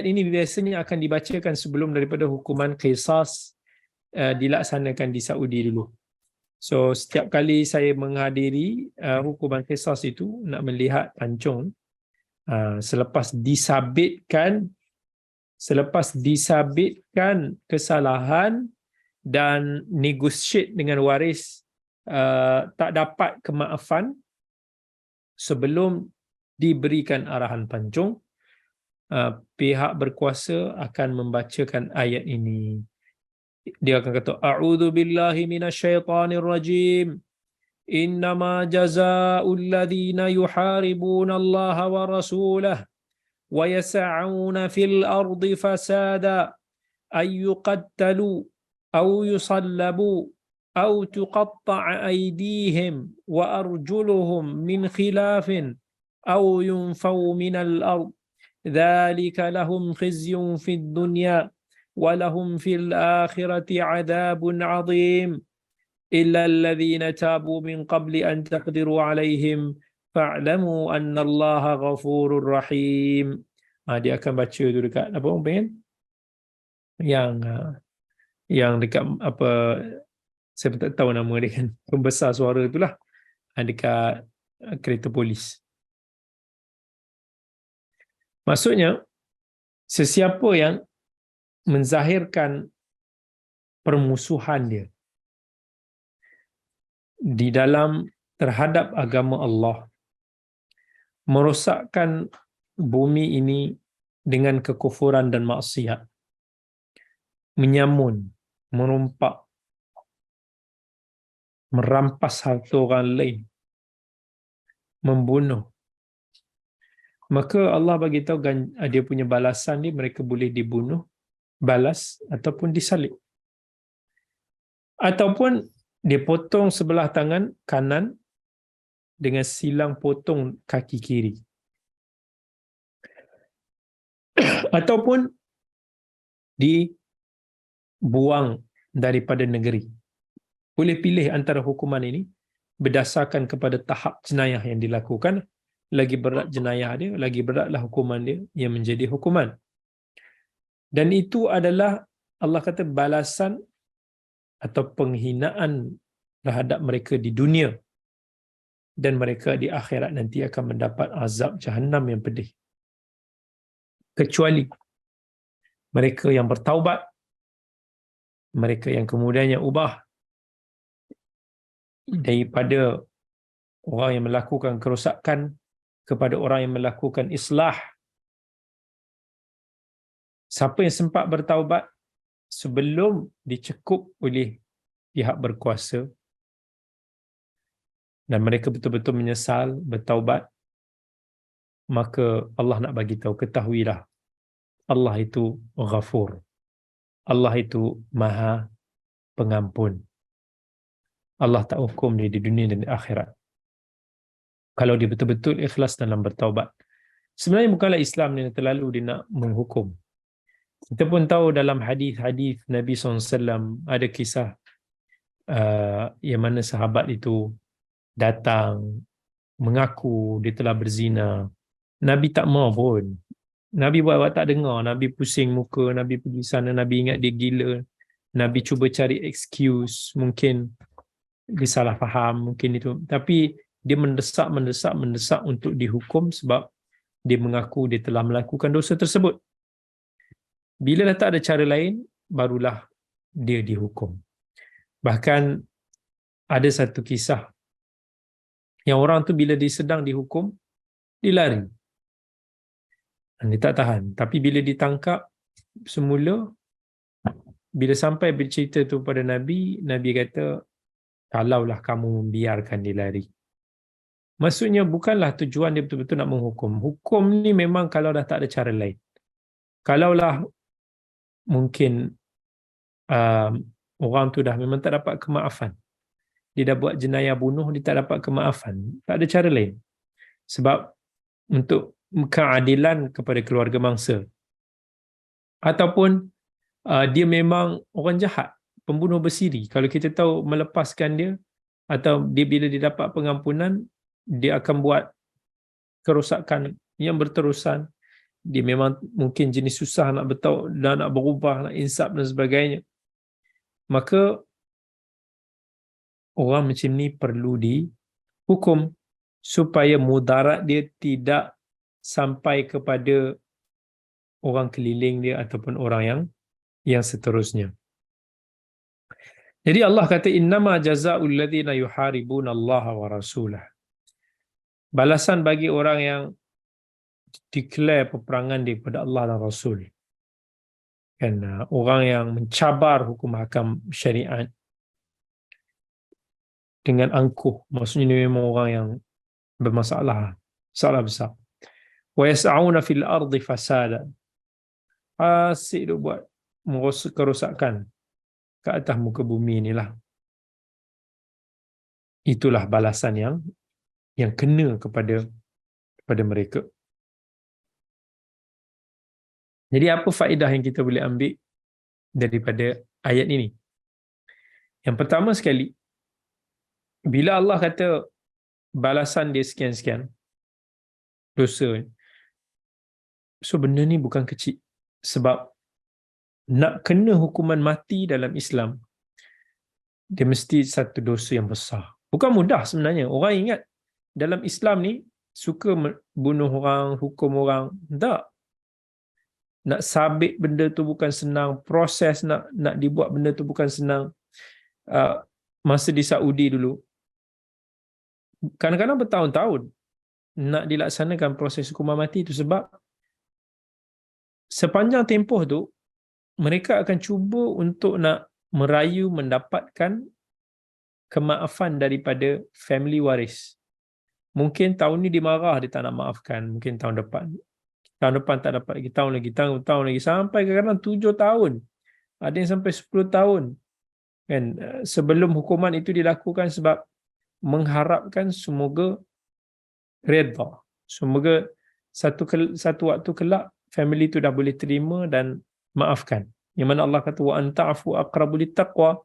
S1: ini biasanya akan dibacakan sebelum daripada hukuman qisas dilaksanakan di Saudi dulu. So setiap kali saya menghadiri hukuman qisas itu, nak melihat pancung, selepas disabitkan kesalahan dan negotiate dengan waris, tak dapat kemaafan sebelum diberikan arahan pancung, pihak berkuasa akan membacakan ayat ini. Dia akan kata, a'udzu billahi minasyaitonir rajim. Innama jazaa'ul ladzina yuharibuna Allah wa rasulahu ويسعون في الأرض فسادا أن يقتلوا أو يصلبوا أو تقطع أيديهم وأرجلهم من خلاف أو ينفوا من الأرض ذلك لهم خزي في الدنيا ولهم في الآخرة عذاب عظيم إلا الذين تابوا من قبل أن تقدروا عليهم فاعلموا أن الله غفور رحيم. Dia akan baca tu dekat apa orang pengen yang dekat apa, saya pun tak tahu nama dia kan, pembesar suara itulah, dekat kereta polis. Maksudnya sesiapa yang menzahirkan permusuhan dia di dalam terhadap agama Allah, merosakkan bumi ini dengan kekufuran dan maksiat, menyamun, merompak, merampas harta orang lain, membunuh, maka Allah bagi tahu dia punya balasan dia, mereka boleh dibunuh, balas ataupun disalib, ataupun dia potong sebelah tangan kanan dengan silang potong kaki kiri, ataupun dibuang daripada negeri. Boleh pilih antara hukuman ini berdasarkan kepada tahap jenayah yang dilakukan. Lagi berat jenayah dia, lagi beratlah hukuman dia yang menjadi hukuman. Dan itu adalah, Allah kata, balasan atau penghinaan terhadap mereka di dunia, dan mereka di akhirat nanti akan mendapat azab Jahannam yang pedih. Kecuali mereka yang bertaubat, mereka yang kemudiannya ubah daripada orang yang melakukan kerosakan kepada orang yang melakukan islah. Siapa yang sempat bertaubat sebelum dicekup oleh pihak berkuasa dan mereka betul-betul menyesal, bertaubat, maka Allah nak bagi tahu, ketahuilah Allah itu Ghafur, Allah itu Maha Pengampun. Allah tak hukum dia di dunia dan di akhirat kalau dia betul-betul ikhlas dalam bertaubat. Sebenarnya bukanlah Islam yang terlalu dia nak menghukum. Kita pun tahu dalam hadis-hadis Nabi SAW ada kisah yang mana sahabat itu datang mengaku dia telah berzina. Nabi tak mau pun. Nabi buat tak dengar. Nabi pusing muka, Nabi pergi sana, Nabi ingat dia gila. Nabi cuba cari excuse, mungkin dia salah faham, mungkin itu. Tapi dia mendesak untuk dihukum sebab dia mengaku dia telah melakukan dosa tersebut. Bila dah tak ada cara lain, barulah dia dihukum. Bahkan ada satu kisah yang orang tu bila dia sedang dihukum, dia lari. Dia tak tahan. Tapi bila ditangkap semula, bila sampai bercerita tu pada Nabi, Nabi kata, kalaulah kamu membiarkan dia lari. Maksudnya bukanlah tujuan dia betul-betul nak menghukum. Hukum ni memang kalau dah tak ada cara lain. Kalaulah mungkin orang tu dah memang tak dapat kemaafan, dia dah buat jenayah bunuh, dia tak dapat kemaafan, tak ada cara lain. Sebab untuk keadilan kepada keluarga mangsa. Ataupun dia memang orang jahat, pembunuh bersiri. Kalau kita tahu melepaskan dia, atau dia bila dia dapat pengampunan, dia akan buat kerosakan yang berterusan. Dia memang mungkin jenis susah nak bertahu dan nak berubah, nak insaf dan sebagainya. Maka orang macam ni perlu dihukum supaya mudarat dia tidak sampai kepada orang keliling dia ataupun orang yang seterusnya. Jadi Allah kata, innama jazaa'ul ladzina yuharibuna Allah wa rasulah. Balasan bagi orang yang declare peperangan daripada Allah dan Rasul. Kan, orang yang mencabar hukum hakam syariat dengan angkuh, maksudnya ini memang orang yang bermasalah, salah besar. wa yas'auna fil ardi fasada. Asyik dia buat kerosakan ke atas muka bumi inilah. Itulah balasan yang kena kepada mereka. Jadi apa faedah yang kita boleh ambil daripada ayat ini? Yang pertama sekali, bila Allah kata balasan dia sekian-sekian dosa, so benda ni bukan kecil. Sebab nak kena hukuman mati dalam Islam, dia mesti satu dosa yang besar. Bukan mudah sebenarnya. Orang ingat dalam Islam ni suka bunuh orang, hukum orang. Tak. Nak sabit benda tu bukan senang. Proses nak dibuat benda tu bukan senang. Masa di Saudi dulu, kadang-kadang bertahun-tahun nak dilaksanakan proses hukuman mati itu, sebab sepanjang tempoh tu mereka akan cuba untuk nak merayu mendapatkan kemaafan daripada family waris. Mungkin tahun ni dia marah, dia tak nak maafkan. Mungkin tahun depan tak dapat lagi, tahun lagi, sampai kadang-kadang 7 tahun. Ada yang sampai 10 tahun. Kan? Sebelum hukuman itu dilakukan, sebab mengharapkan semoga redha. Semoga satu waktu kelak family itu dah boleh terima dan maafkan. Yang mana Allah kata wa anta'fu aqrabu littaqwa.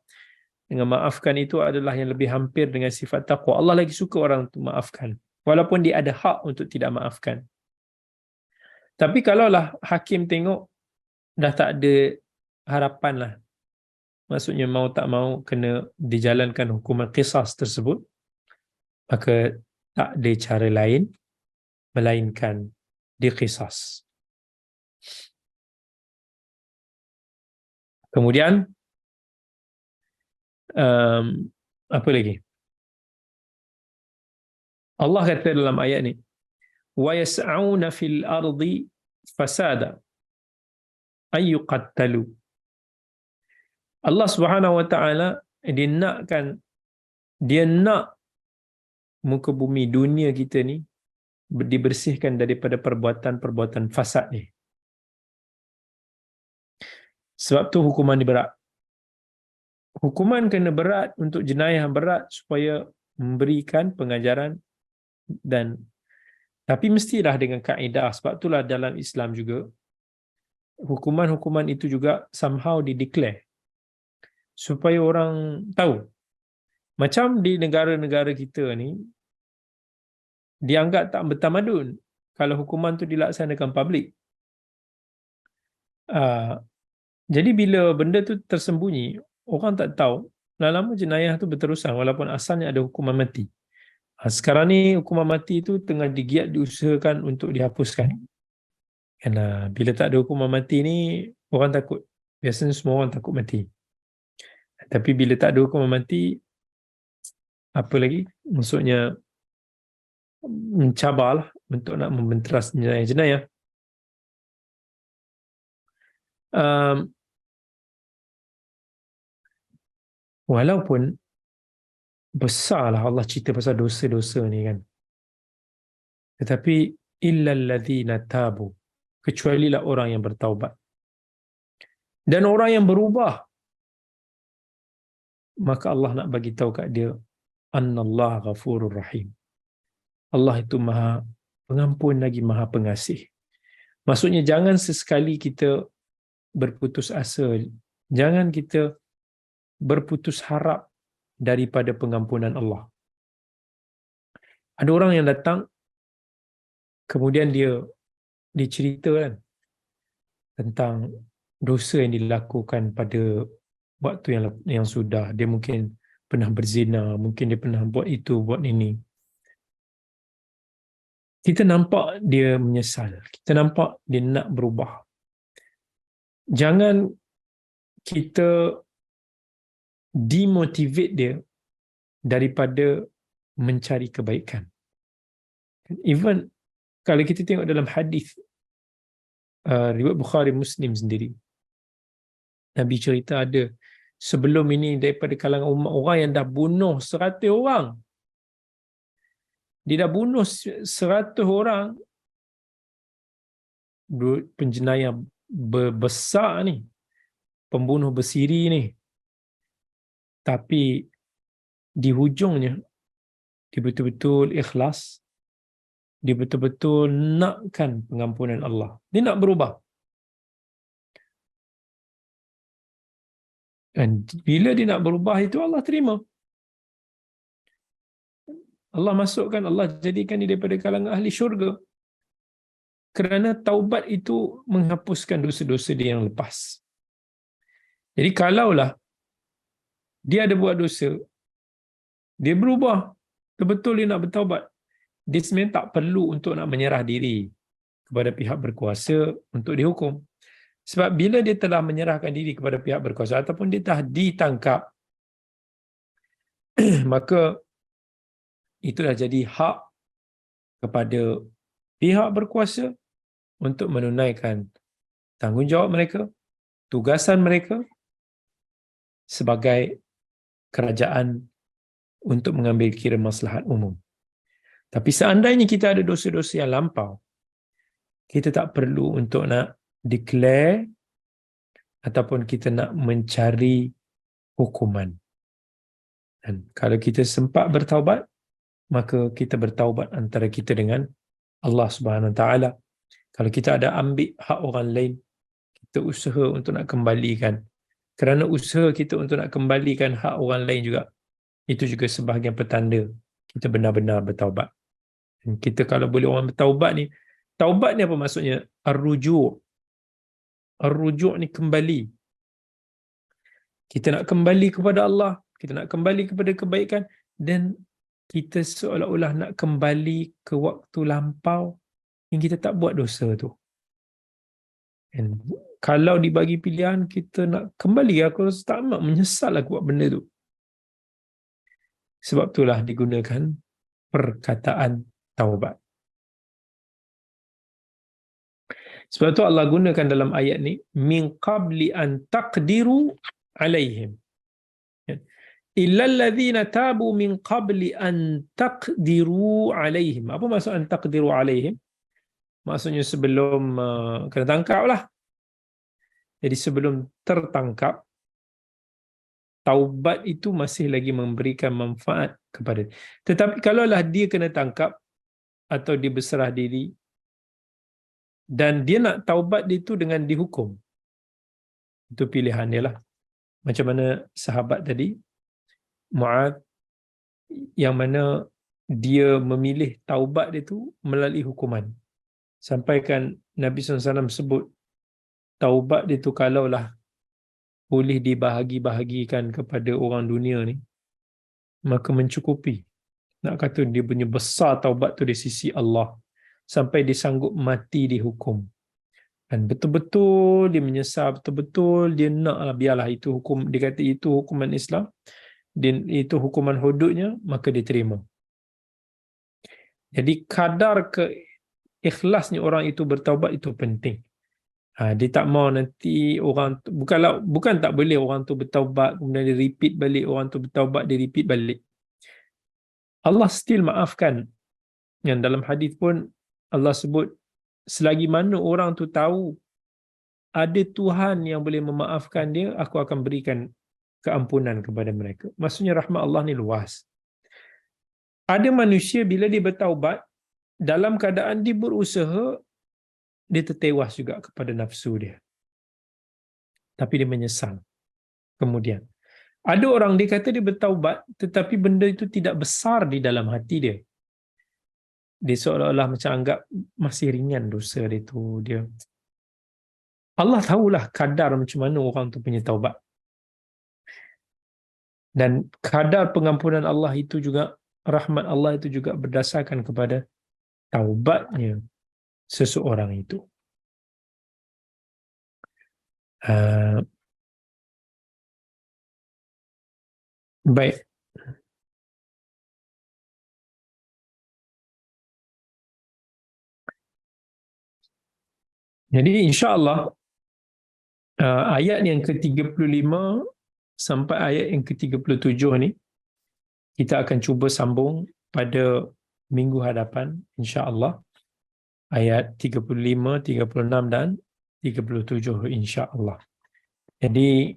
S1: Dengan maafkan itu adalah yang lebih hampir dengan sifat taqwa. Allah lagi suka orang untuk maafkan, walaupun dia ada hak untuk tidak maafkan. Tapi kalaulah hakim tengok dah tak ada harapan lah, maksudnya mau tak mau kena dijalankan hukuman qisas tersebut, maka tak ada cara lain melainkan diqisas. Kemudian apa lagi? Allah kata dalam ayat ni, wa yas'auna fil ardi fasada ay yuqattalu. Allah Subhanahu wa taala dia nak muka bumi dunia kita ni dibersihkan daripada perbuatan-perbuatan fasad ni. Sebab tu hukuman dia berat. Hukuman kena berat untuk jenayah yang berat supaya memberikan pengajaran, tapi mestilah dengan kaedah. Sebab itulah dalam Islam juga hukuman-hukuman itu juga somehow dideclare supaya orang tahu. Macam di negara-negara kita ni dianggap tak bertamadun kalau hukuman tu dilaksanakan publik. Jadi bila benda tu tersembunyi, orang tak tahu, lama-lama jenayah tu berterusan walaupun asalnya ada hukuman mati. Sekarang ni hukuman mati itu tengah digiat diusahakan untuk dihapuskan. Kerana bila tak ada hukuman mati ni, orang takut. Biasanya semua orang takut mati. Tapi bila tak ada hukuman mati, apa lagi? Maksudnya mencabarlah untuk nak membenteras jenayah-jenayah. Walaupun besarlah Allah cerita pasal dosa-dosa ni kan, tetapi illal ladzina tabu, kecualilah orang yang bertaubat dan orang yang berubah, maka Allah nak bagi tahu kat dia annallaha ghafurur rahim. Allah itu Maha Pengampun lagi Maha Pengasih. Maksudnya jangan sesekali kita berputus asa, jangan kita berputus harap daripada pengampunan Allah. Ada orang yang datang, kemudian dia cerita kan tentang dosa yang dilakukan pada waktu yang sudah. Dia mungkin pernah berzina, mungkin dia pernah buat itu, buat ini. Kita nampak dia menyesal, kita nampak dia nak berubah. Jangan kita demotivate dia daripada mencari kebaikan. Even kalau kita tengok dalam hadis riwayat Bukhari Muslim sendiri, Nabi cerita ada sebelum ini daripada kalangan umat orang yang dah bunuh 100 orang. Dia dah bunuh 100 orang penjenayah besar ni, pembunuh bersiri ni, tapi di hujungnya dia betul-betul ikhlas, dia betul-betul nakkan pengampunan Allah, dia nak berubah. Dan bila dia nak berubah itu, Allah terima. Allah masukkan, Allah jadikan dia daripada kalangan ahli syurga. Kerana taubat itu menghapuskan dosa-dosa dia yang lepas. Jadi kalaulah dia ada buat dosa, dia berubah, betul-betul dia nak bertaubat, dia sebenarnya tak perlu untuk nak menyerah diri kepada pihak berkuasa untuk dihukum. Sebab bila dia telah menyerahkan diri kepada pihak berkuasa ataupun dia telah ditangkap, maka itulah jadi hak kepada pihak berkuasa untuk menunaikan tanggungjawab mereka, tugasan mereka sebagai kerajaan untuk mengambil kira maslahat umum. Tapi seandainya kita ada dosa-dosa yang lampau, kita tak perlu untuk nak declare ataupun kita nak mencari hukuman. Dan kalau kita sempat bertaubat, maka kita bertaubat antara kita dengan Allah Subhanahu Wa Taala. Kalau kita ada ambil hak orang lain, kita usaha untuk nak kembalikan. Kerana usaha kita untuk nak kembalikan hak orang lain juga, itu juga sebahagian petanda kita benar-benar bertaubat. Dan kita kalau boleh orang bertaubat ni, taubat ni apa maksudnya? Ar-ruju'. Ar-ruju' ni kembali. Kita nak kembali kepada Allah, kita nak kembali kepada kebaikan, dan kita seolah-olah nak kembali ke waktu lampau yang kita tak buat dosa tu. Dan kalau dibagi pilihan, kita nak kembali, aku rasa tak amat menyesal aku buat benda tu. Sebab itulah digunakan perkataan taubat. Sebab tu Allah gunakan dalam ayat ni, min qabli an taqdiru alaihim. Illal ladzina tabu min qabli an taqdiru alaihim. Apa maksud an taqdiru alaihim? Maksudnya sebelum kena tangkap lah. Jadi sebelum tertangkap, taubat itu masih lagi memberikan manfaat kepada dia. Tetapi kalaulah dia kena tangkap atau dia berserah diri dan dia nak taubat itu dengan dihukum, itu pilihan dia lah. Macam mana sahabat tadi, Mu'adz, yang mana dia memilih taubat itu melalui hukuman. Sampaikan Nabi SAW sebut, taubat itu kalaulah boleh dibahagi-bahagikan kepada orang dunia ni, maka mencukupi. Nak kata dia punya besar taubat tu di sisi Allah, sampai dia sanggup mati dihukum. Dan betul-betul dia menyesal, betul-betul dia nak lah, biarlah itu hukum, dia kata itu hukuman Islam, dan itu hukuman hududnya, maka dia terima. Jadi kadar keikhlasnya orang itu bertaubat itu penting. Dia tak mau nanti orang tu, bukan tak boleh orang tu bertaubat kemudian dia repeat balik, orang tu bertaubat dia repeat balik. Allah still maafkan. Yang dalam hadis pun Allah sebut, selagi mana orang tu tahu ada Tuhan yang boleh memaafkan dia, aku akan berikan keampunan kepada mereka. Maksudnya rahmat Allah ni luas. Ada manusia bila dia bertaubat, dalam keadaan dia berusaha, dia tertewas juga kepada nafsu dia. Tapi dia menyesal. Kemudian, ada orang dia kata dia bertaubat, tetapi benda itu tidak besar di dalam hati dia. Dia seolah-olah macam anggap masih ringan dosa dia tu. Allah tahulah kadar macam mana orang tu punya taubat. Dan kadar pengampunan Allah itu juga, rahmat Allah itu juga berdasarkan kepada taubatnya seseorang itu. Baik. Jadi insya-Allah ayat yang ke-35 sampai ayat yang ke-37 ni kita akan cuba sambung pada minggu hadapan insya-Allah. ayat 35, 36 dan 37 insya-Allah. Jadi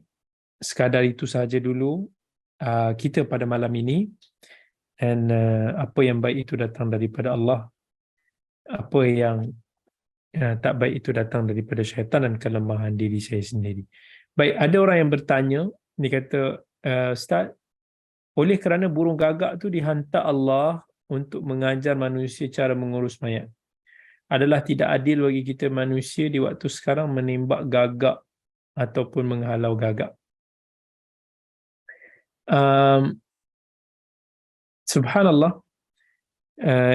S1: sekadar itu sahaja dulu kita pada malam ini, dan apa yang baik itu datang daripada Allah, apa yang tak baik itu datang daripada syaitan dan kelemahan diri saya sendiri. Baik, ada orang yang bertanya, dia kata, Ustaz, oleh kerana burung gagak tu dihantar Allah untuk mengajar manusia cara mengurus mayat, adalah tidak adil bagi kita manusia di waktu sekarang menembak gagak ataupun menghalau gagak. Subhanallah,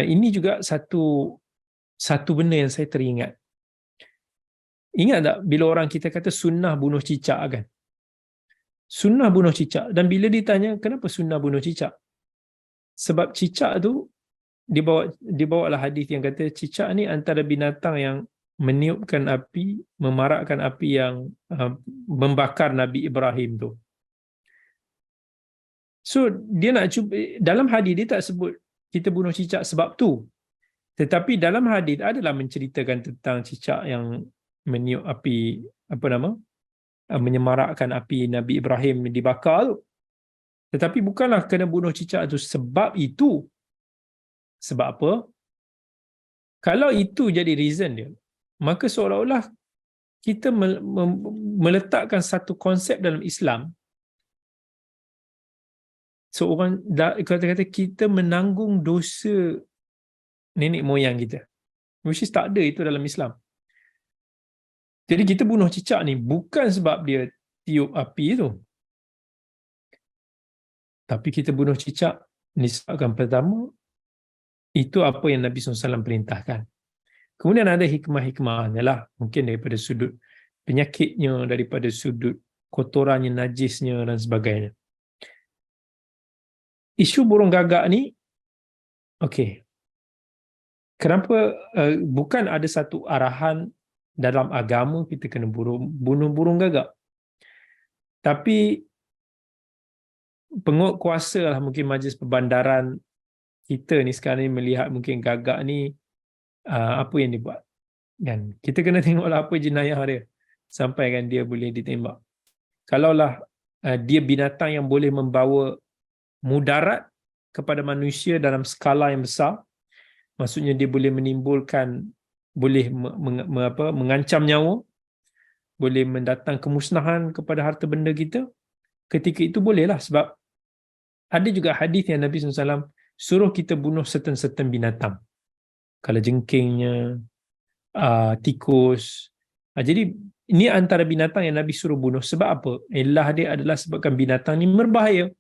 S1: ini juga satu benda yang saya teringat. Ingat tak bila orang kita kata sunnah bunuh cicak kan? Sunnah bunuh cicak. Dan bila ditanya kenapa sunnah bunuh cicak? Sebab cicak tu dibawalah hadis yang kata cicak ni antara binatang yang meniupkan api, memarakkan api yang membakar Nabi Ibrahim tu. So dia nak cuba, dalam hadis dia tak sebut kita bunuh cicak sebab tu. Tetapi dalam hadis adalah menceritakan tentang cicak yang meniup api, menyemarakkan api Nabi Ibrahim dibakar tu. Tetapi bukanlah kena bunuh cicak tu sebab itu. Sebab apa? Kalau itu jadi reason dia, maka seolah-olah kita meletakkan satu konsep dalam Islam, seorang kata-kata kita menanggung dosa nenek moyang kita. Which is tak ada itu dalam Islam. Jadi kita bunuh cicak ni bukan sebab dia tiup api tu. Tapi kita bunuh cicak disebabkan pertama, itu apa yang Nabi SAW perintahkan. Kemudian ada hikmah-hikmahnya lah. Mungkin daripada sudut penyakitnya, daripada sudut kotorannya, najisnya dan sebagainya. Isu burung gagak ni, okey. Kenapa bukan ada satu arahan dalam agama kita kena bunuh burung gagak. Tapi penguatkuasa lah mungkin majlis perbandaran kita ni sekarang ni melihat mungkin gagak ni apa yang dia buat. Kan? Kita kena tengoklah apa jenayah dia sampai kan dia boleh ditembak. Kalaulah dia binatang yang boleh membawa mudarat kepada manusia dalam skala yang besar, maksudnya dia boleh menimbulkan, boleh mengancam nyawa, boleh mendatang kemusnahan kepada harta benda kita, ketika itu bolehlah. Sebab ada juga hadis yang Nabi SAW suruh kita bunuh certain binatang. Kalau jengkingnya, tikus. Jadi ini antara binatang yang Nabi suruh bunuh. Sebab apa? Ilah dia adalah sebabkan binatang ni berbahaya.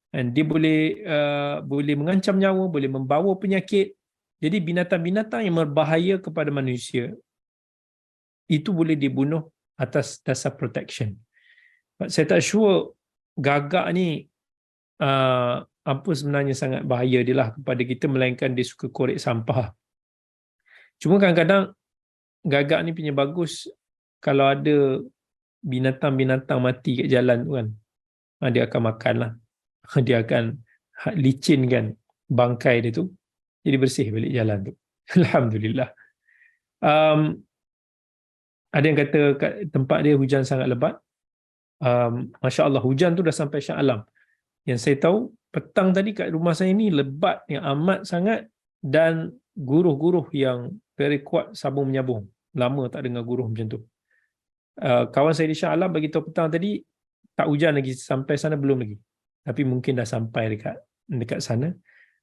S1: Dan dia boleh mengancam nyawa, boleh membawa penyakit. Jadi binatang-binatang yang berbahaya kepada manusia itu boleh dibunuh atas dasar protection. Saya tak sure gagak ni apa sebenarnya sangat bahaya dia lah kepada kita, melainkan dia suka korek sampah. Cuma kadang-kadang gagak ni punya bagus kalau ada binatang-binatang mati kat jalan tu kan, dia akan makan lah. Dia akan licinkan bangkai dia tu, jadi bersih balik jalan tu. Alhamdulillah. Ada yang kata kat tempat dia hujan sangat lebat. Masya Allah, hujan tu dah sampai Shah Alam. Yang saya tahu, petang tadi kat rumah saya ni lebat yang amat sangat, dan guruh-guruh yang very kuat sabung menyabung. Lama tak dengar guruh macam tu. Kawan saya di Shah Alam bagi tahu petang tadi tak hujan lagi, sampai sana belum lagi. Tapi mungkin dah sampai dekat sana.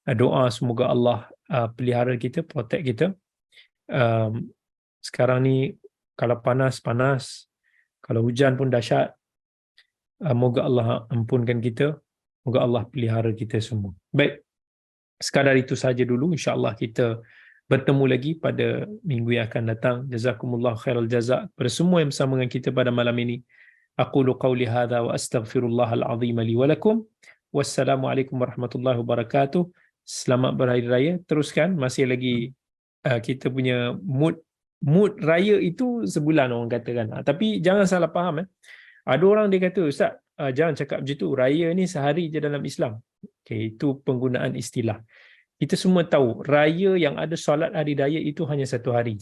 S1: Doa semoga Allah pelihara kita, protect kita. Sekarang ni kalau panas, kalau hujan pun dahsyat. Moga Allah ampunkan kita, moga Allah pelihara kita semua. Baik, sekadar itu saja dulu. InsyaAllah kita bertemu lagi pada minggu yang akan datang. Jazakumullah khairal jazak kepada semua yang bersama dengan kita pada malam ini. Aqulu qawli hadha wa astaghfirullahal azim li wa lakum. Wassalamualaikum warahmatullahi wabarakatuh. Selamat berhari raya. Teruskan, masih lagi kita punya mood raya itu sebulan orang katakan. Tapi jangan salah faham. Ada orang dia kata, Ustaz, jangan cakap macam tu. Raya ni sehari je dalam Islam. Okay, itu penggunaan istilah. Kita semua tahu raya yang ada solat hari raya itu hanya satu hari.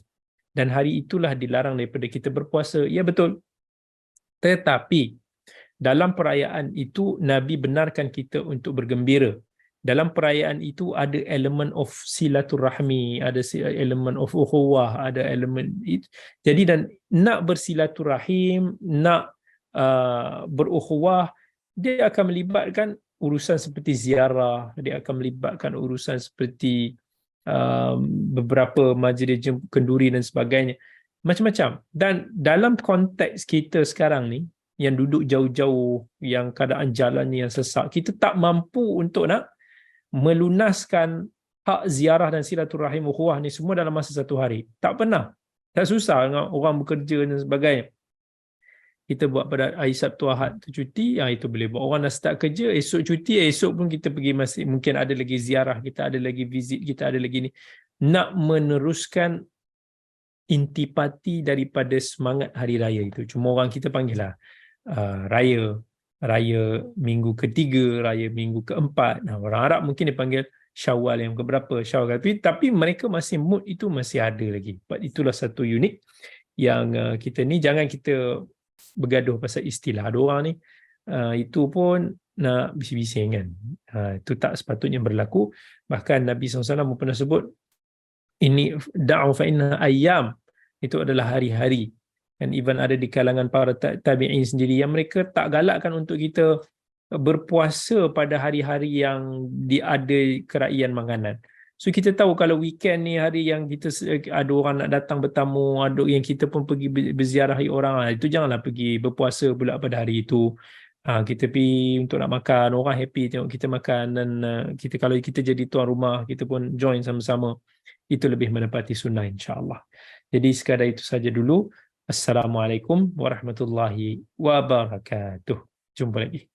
S1: Dan hari itulah dilarang daripada kita berpuasa. Ya betul. Tetapi dalam perayaan itu Nabi benarkan kita untuk bergembira. Dalam perayaan itu ada elemen of silaturahmi, ada elemen of ukhuwah, ada elemen itu. Jadi dan nak bersilaturahim, nak berukhuwah, dia akan melibatkan urusan seperti ziarah, dia akan melibatkan urusan seperti beberapa majlis kenduri dan sebagainya. Macam-macam. Dan dalam konteks kita sekarang ni, yang duduk jauh-jauh, yang keadaan jalannya yang sesak, kita tak mampu untuk nak melunaskan hak ziarah dan silaturahim ukhuwah ni semua dalam masa satu hari. Tak pernah. Tak susah dengan orang bekerja dan sebagainya. Kita buat pada hari Sabtu Ahad tu cuti, yang itu boleh buat. Orang dah start kerja, esok cuti, esok pun kita pergi masjid, mungkin ada lagi ziarah, kita ada lagi visit, kita ada lagi ni. Nak meneruskan intipati daripada semangat hari raya itu. Cuma orang kita panggil lah raya minggu ketiga, raya minggu keempat. Nah, orang Arab mungkin dipanggil Syawal yang keberapa, Syawal. Tapi mereka masih mood itu masih ada lagi. Itulah satu unik yang kita ni jangan kita bergaduh pasal istilah. Ada orang ni itu pun nak bising-bising kan. Itu tak sepatutnya berlaku. Bahkan Nabi SAW pernah sebut ini da'u fa inna ayyam, itu adalah hari-hari. Dan even ada di kalangan para tabi'in sendiri yang mereka tak galakkan untuk kita berpuasa pada hari-hari yang ada keraian makanan. So kita tahu kalau weekend ni hari yang kita ada orang nak datang bertamu, ada yang kita pun pergi berziarahi orang, itu janganlah pergi berpuasa pula pada hari itu. Kita pergi untuk nak makan, orang happy tengok kita makan, dan kita kalau kita jadi tuan rumah, kita pun join sama-sama. Itu lebih menepati sunnah insya-Allah. Jadi sekadar itu saja dulu. Assalamualaikum warahmatullahi wabarakatuh. Jumpa lagi.